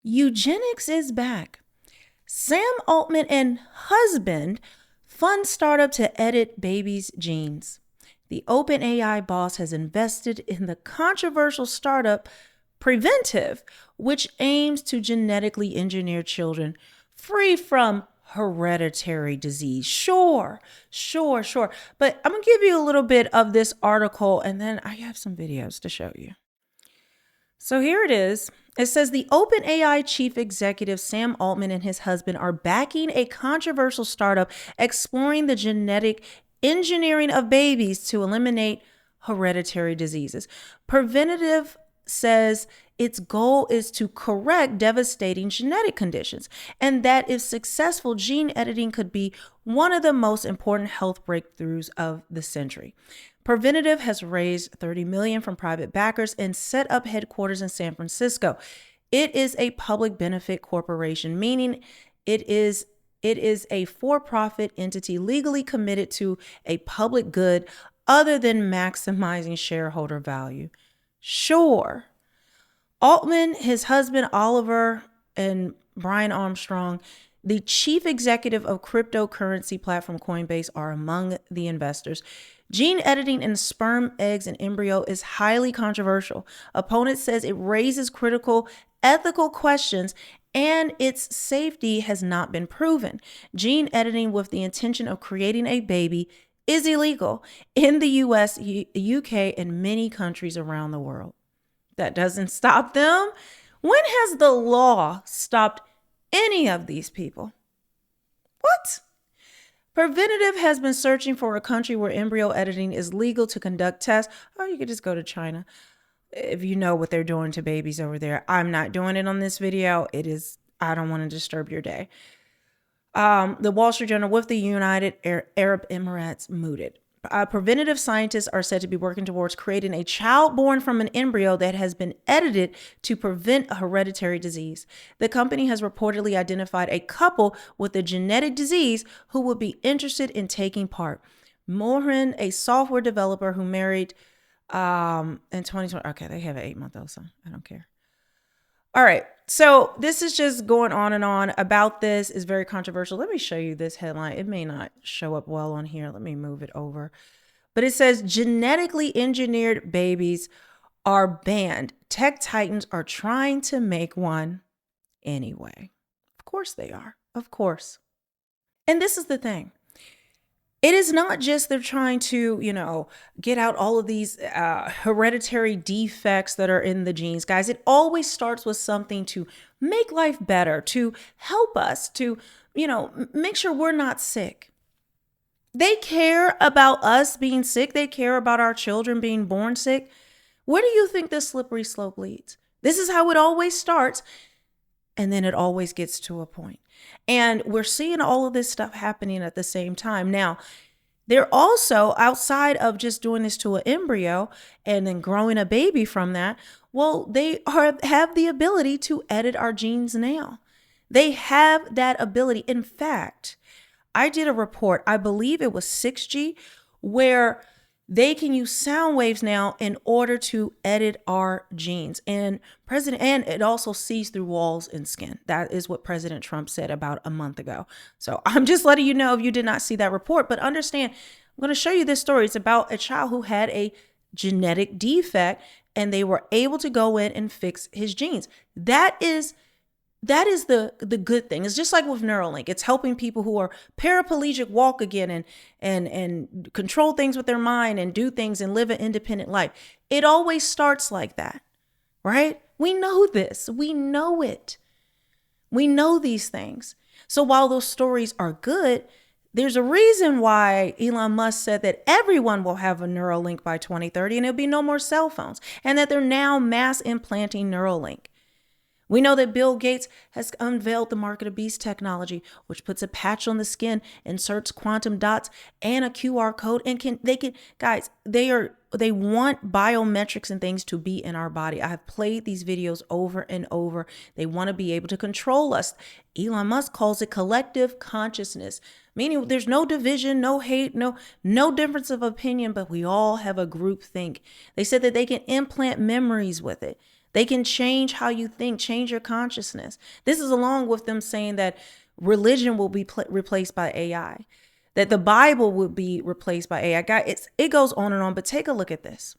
Eugenics is back. Sam Altman and husband fund startup to edit babies' genes. The OpenAI boss has invested in the controversial startup Preventive, which aims to genetically engineer children free from hereditary disease. Sure. But I'm going to give you a little bit of this article, and then I have some videos to show you. So here it is. It says the OpenAI chief executive Sam Altman and his husband are backing a controversial startup exploring the genetic engineering of babies to eliminate hereditary diseases. Preventive says its goal is to correct devastating genetic conditions, and that if successful, gene editing could be one of the most important health breakthroughs of the century. Preventive has raised $30 million from private backers and set up headquarters in San Francisco. It is a public benefit corporation, meaning it is a for-profit entity legally committed to a public good other than maximizing shareholder value. Sure. Altman, his husband Oliver, and Brian Armstrong, the chief executive of cryptocurrency platform Coinbase, are among the investors. Gene editing in sperm, eggs, and embryo is highly controversial. Opponents says it raises critical ethical questions and its safety has not been proven. Gene editing with the intention of creating a baby is illegal in the US, UK, and many countries around the world. That doesn't stop them. When has the law stopped any of these people? What? Preventive has been searching for a country where embryo editing is legal to conduct tests. Oh, you could just go to China if you know what they're doing to babies over there. I'm not doing it on this video. I don't want to disturb your day. The Wall Street Journal with the United Arab Emirates mooted. Preventative scientists are said to be working towards creating a child born from an embryo that has been edited to prevent a hereditary disease. The company has reportedly identified a couple with a genetic disease who would be interested in taking part. Mohan, a software developer who married in 2020. Okay, they have an 8-month-old son. I don't care. All right. So this is just going on and on about this. Is very controversial. Let me show you this headline. It may not show up well on here. Let me move it over. But it says genetically engineered babies are banned. Tech titans are trying to make one anyway. Of course they are. Of course. And this is the thing. It is not just they're trying to, get out all of these hereditary defects that are in the genes, guys. It always starts with something to make life better, to help us, to, make sure we're not sick. They care about us being sick. They care about our children being born sick. Where do you think this slippery slope leads? This is how it always starts. And then it always gets to a point. And we're seeing all of this stuff happening at the same time. Now, they're also, outside of just doing this to an embryo and then growing a baby from that, well, they have the ability to edit our genes now. They have that ability. In fact, I did a report, I believe it was 6G, where they can use sound waves now in order to edit our genes. And it also sees through walls and skin. That is what President Trump said about a month ago. So I'm just letting you know if you did not see that report, but understand, I'm going to show you this story. It's about a child who had a genetic defect and they were able to go in and fix his genes. That is the good thing. It's just like with Neuralink. It's helping people who are paraplegic walk again and control things with their mind and do things and live an independent life. It always starts like that, right? We know this. We know it. We know these things. So while those stories are good, there's a reason why Elon Musk said that everyone will have a Neuralink by 2030 and there'll be no more cell phones, and that they're now mass implanting Neuralink. We know that Bill Gates has unveiled the mark of the beast technology, which puts a patch on the skin, inserts quantum dots and a QR code, and they want biometrics and things to be in our body. I have played these videos over and over. They want to be able to control us. Elon Musk calls it collective consciousness, meaning there's no division, no hate, no difference of opinion, but we all have a group think. They said that they can implant memories with it. They can change how you think, change your consciousness. This is along with them saying that religion will be replaced by AI, that the Bible will be replaced by AI. It goes on and on, but take a look at this.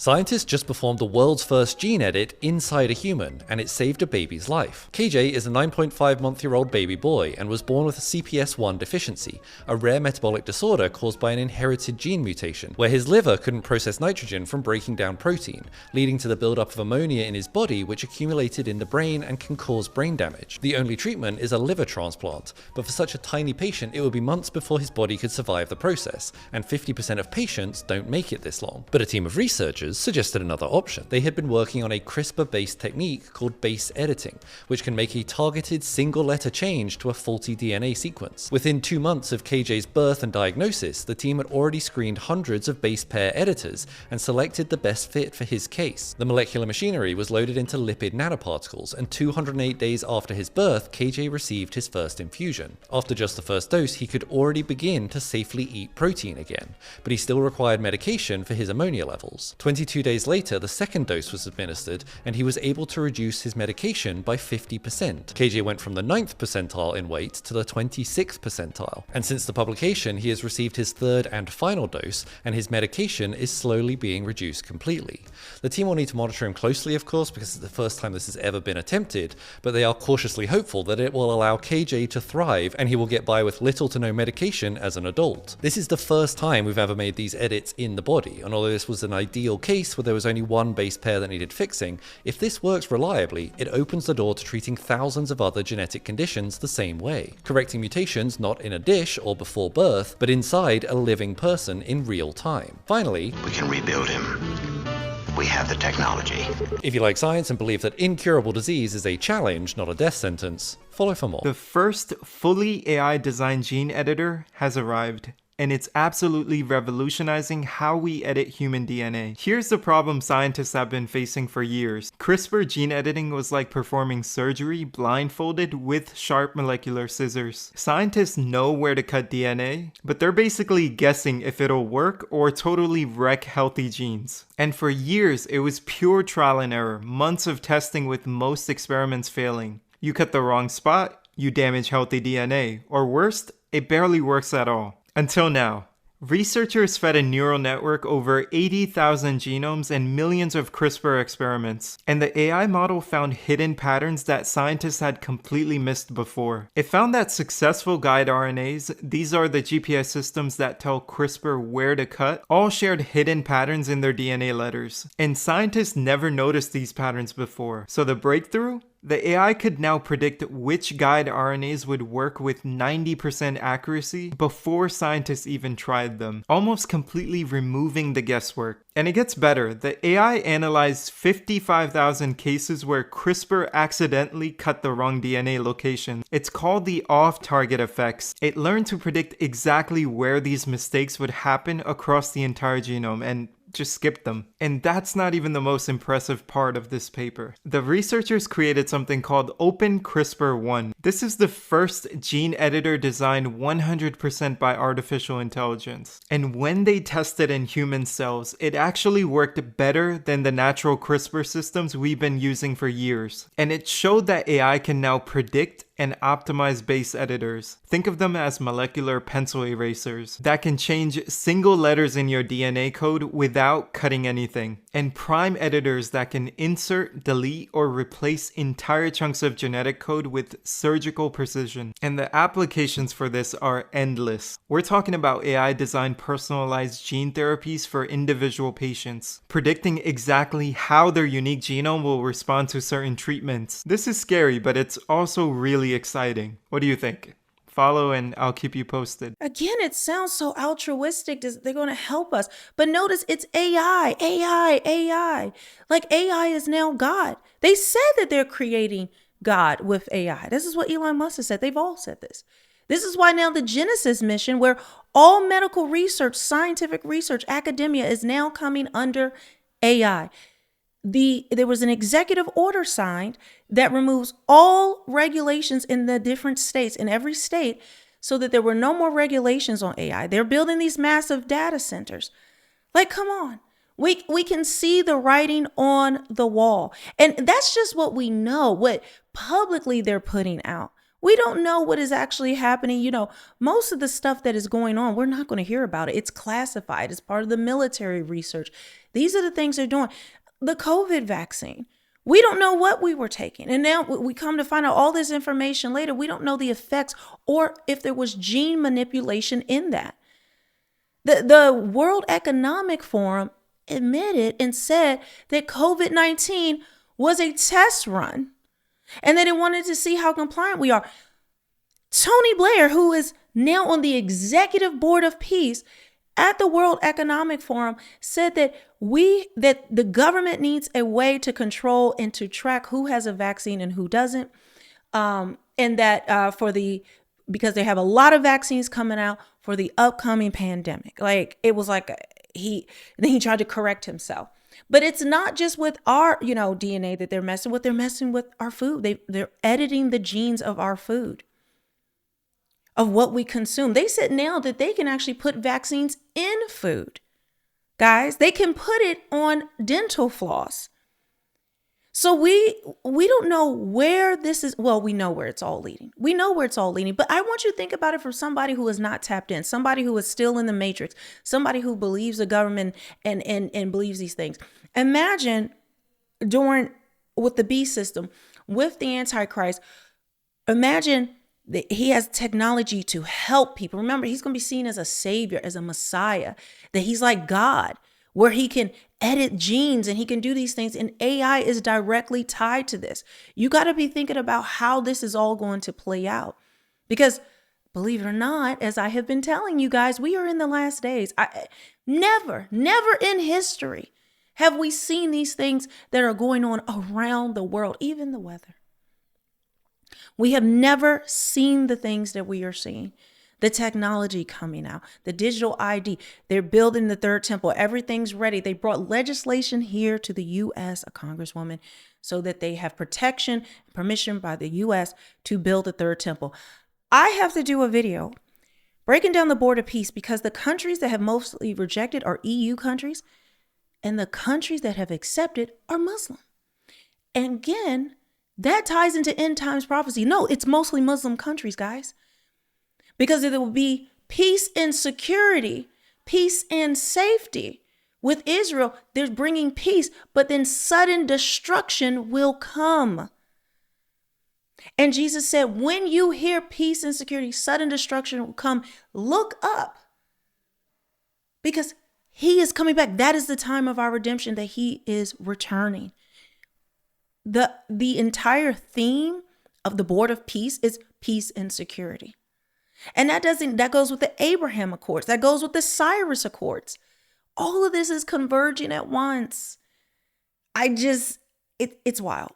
Scientists just performed the world's first gene edit inside a human, and it saved a baby's life. KJ is a 9.5-month-year-old baby boy and was born with a CPS1 deficiency, a rare metabolic disorder caused by an inherited gene mutation, where his liver couldn't process nitrogen from breaking down protein, leading to the buildup of ammonia in his body, which accumulated in the brain and can cause brain damage. The only treatment is a liver transplant, but for such a tiny patient, it would be months before his body could survive the process, and 50% of patients don't make it this long. But a team of researchers suggested another option. They had been working on a CRISPR-based technique called base editing, which can make a targeted single-letter change to a faulty DNA sequence. Within 2 months of KJ's birth and diagnosis, the team had already screened hundreds of base pair editors and selected the best fit for his case. The molecular machinery was loaded into lipid nanoparticles, and 208 days after his birth, KJ received his first infusion. After just the first dose, he could already begin to safely eat protein again, but he still required medication for his ammonia levels. 22 days later, the second dose was administered, and he was able to reduce his medication by 50%. KJ went from the 9th percentile in weight to the 26th percentile, and since the publication, he has received his third and final dose, and his medication is slowly being reduced completely. The team will need to monitor him closely, of course, because it's the first time this has ever been attempted, but they are cautiously hopeful that it will allow KJ to thrive, and he will get by with little to no medication as an adult. This is the first time we've ever made these edits in the body, and although this was an ideal case where there was only one base pair that needed fixing, if this works reliably, it opens the door to treating thousands of other genetic conditions the same way, correcting mutations not in a dish or before birth, but inside a living person in real time. Finally, we can rebuild him. We have the technology. If you like science and believe that incurable disease is a challenge, not a death sentence, follow for more. The first fully AI-designed gene editor has arrived, and it's absolutely revolutionizing how we edit human DNA. Here's the problem scientists have been facing for years. CRISPR gene editing was like performing surgery blindfolded with sharp molecular scissors. Scientists know where to cut DNA, but they're basically guessing if it'll work or totally wreck healthy genes. And for years, it was pure trial and error, months of testing with most experiments failing. You cut the wrong spot, you damage healthy DNA, or worst, it barely works at all. Until now, researchers fed a neural network over 80,000 genomes and millions of CRISPR experiments, and the AI model found hidden patterns that scientists had completely missed before. It found that successful guide RNAs, these are the GPS systems that tell CRISPR where to cut, all shared hidden patterns in their DNA letters, and scientists never noticed these patterns before. So the breakthrough? The AI could now predict which guide RNAs would work with 90% accuracy before scientists even tried them, almost completely removing the guesswork. And it gets better. The AI analyzed 55,000 cases where CRISPR accidentally cut the wrong DNA location. It's called the off-target effects. It learned to predict exactly where these mistakes would happen across the entire genome and just skip them. And that's not even the most impressive part of this paper. The researchers created something called Open CRISPR-1. This is the first gene editor designed 100% by artificial intelligence. And when they tested in human cells, it actually worked better than the natural CRISPR systems we've been using for years. And it showed that AI can now predict and optimize base editors. Think of them as molecular pencil erasers that can change single letters in your DNA code without cutting anything, and prime editors that can insert, delete, or replace entire chunks of genetic code with surgical precision. And the applications for this are endless. We're talking about AI-designed personalized gene therapies for individual patients, predicting exactly how their unique genome will respond to certain treatments. This is scary, but it's also really exciting. What do you think? Follow and I'll keep you posted. Again, it sounds so altruistic. They're going to help us. But notice it's AI, AI, AI. Like AI is now God. They said that they're creating God with AI. This is what Elon Musk has said. They've all said this. This is why now the Genesis mission, where all medical research, scientific research, academia is now coming under AI. There was an executive order signed that removes all regulations in the different states, in every state, so that there were no more regulations on AI. They're building these massive data centers. Like, come on. We can see the writing on the wall. And that's just what we know, what publicly they're putting out. We don't know what is actually happening. You know, most of the stuff that is going on, we're not going to hear about it. It's classified. It's part of the military research. These are the things they're doing. The COVID vaccine. We don't know what we were taking. And now we come to find out all this information later. We don't know the effects or if there was gene manipulation in that. The World Economic Forum admitted and said that COVID-19 was a test run and that it wanted to see how compliant we are. Tony Blair, who is now on the executive board of peace at the World Economic Forum, said that the government needs a way to control and to track who has a vaccine and who doesn't. And that because they have a lot of vaccines coming out for the upcoming pandemic. Like it was like then he tried to correct himself. But it's not just with our, DNA that they're messing with. They're messing with our food. They're editing the genes of our food, of what we consume. They said now that they can actually put vaccines in food. Guys, they can put it on dental floss. So we don't know where this is. Well, we know where it's all leading. We know where it's all leading. But I want you to think about it from somebody who is not tapped in, somebody who is still in the matrix, somebody who believes the government and believes these things. Imagine with the beast system, with the Antichrist, imagine that he has technology to help people. Remember, he's going to be seen as a savior, as a Messiah, that he's like God, where he can edit genes and he can do these things. And AI is directly tied to this. You got to be thinking about how this is all going to play out. Because believe it or not, as I have been telling you guys, we are in the last days. Never in history have we seen these things that are going on around the world, even the weather. We have never seen the things that we are seeing. The technology coming out, the digital ID, they're building the third temple. Everything's ready. They brought legislation here to the U.S., a congresswoman, so that they have protection, permission by the U.S. to build the third temple. I have to do a video breaking down the board of peace because the countries that have mostly rejected are EU countries and the countries that have accepted are Muslim. And again, that ties into end times prophecy. No, it's mostly Muslim countries, guys. Because there will be peace and security, peace and safety. With Israel, they're bringing peace, but then sudden destruction will come. And Jesus said, when you hear peace and security, sudden destruction will come, look up. Because he is coming back. That is the time of our redemption, that he is returning. The entire theme of the Board of Peace is peace and security. And that goes with the Abraham Accords. That goes with the Cyrus Accords. All of this is converging at once. It's wild.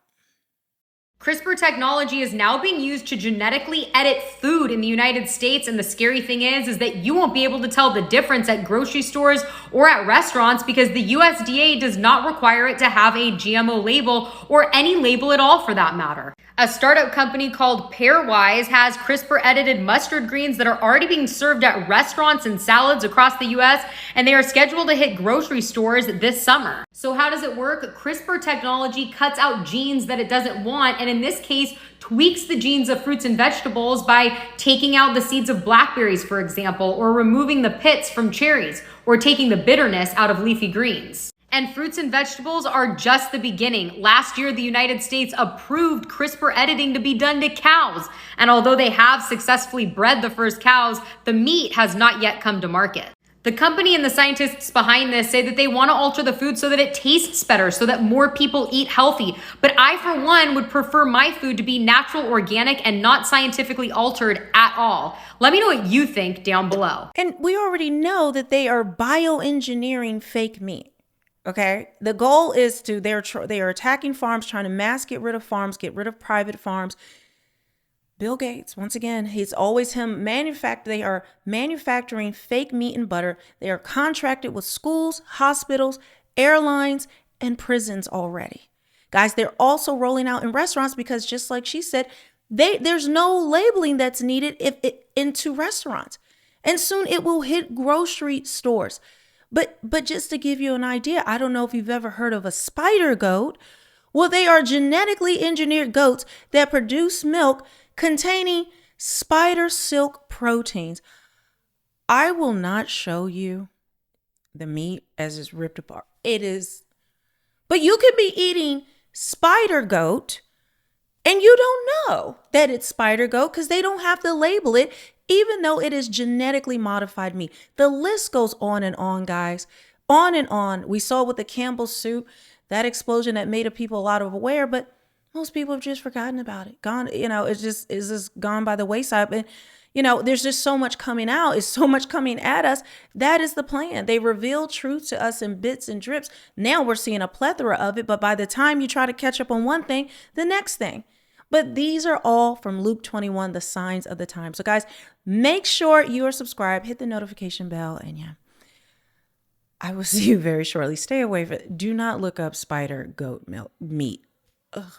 CRISPR technology is now being used to genetically edit food in the United States. And the scary thing is that you won't be able to tell the difference at grocery stores or at restaurants because the USDA does not require it to have a GMO label or any label at all for that matter. A startup company called Pairwise has CRISPR-edited mustard greens that are already being served at restaurants and salads across the US, and they are scheduled to hit grocery stores this summer. So how does it work? CRISPR technology cuts out genes that it doesn't want, and in this case, tweaks the genes of fruits and vegetables by taking out the seeds of blackberries, for example, or removing the pits from cherries, or taking the bitterness out of leafy greens. And fruits and vegetables are just the beginning. Last year, the United States approved CRISPR editing to be done to cows. And although they have successfully bred the first cows, the meat has not yet come to market. The company and the scientists behind this say that they want to alter the food so that it tastes better, so that more people eat healthy. But I, for one, would prefer my food to be natural, organic, and not scientifically altered at all. Let me know what you think down below. And we already know that they are bioengineering fake meat. Okay, the goal is they are attacking farms, trying to mass get rid of farms, get rid of private farms. Bill Gates, once again, he's always him. They are manufacturing fake meat and butter. They are contracted with schools, hospitals, airlines, and prisons already. Guys, they're also rolling out in restaurants because just like she said, there's no labeling that's needed into restaurants. And soon it will hit grocery stores. But just to give you an idea, I don't know if you've ever heard of a spider goat. Well, they are genetically engineered goats that produce milk containing spider silk proteins. I will not show you the meat as it's ripped apart. It is, but you could be eating spider goat and you don't know that it's spider goat because they don't have to label it, even though it is genetically modified meat. The list goes on and on, guys. On and on. We saw with the Campbell soup, that explosion that made people a lot of aware, but most people have just forgotten about it. Gone, it's just gone by the wayside. And, there's just so much coming out. It's so much coming at us. That is the plan. They reveal truth to us in bits and drips. Now we're seeing a plethora of it, but by the time you try to catch up on one thing, the next thing. But these are all from Luke 21, the signs of the time. So guys, make sure you are subscribed, hit the notification bell, and yeah, I will see you very shortly. Stay away from it. Do not look up spider goat milk meat. Ugh.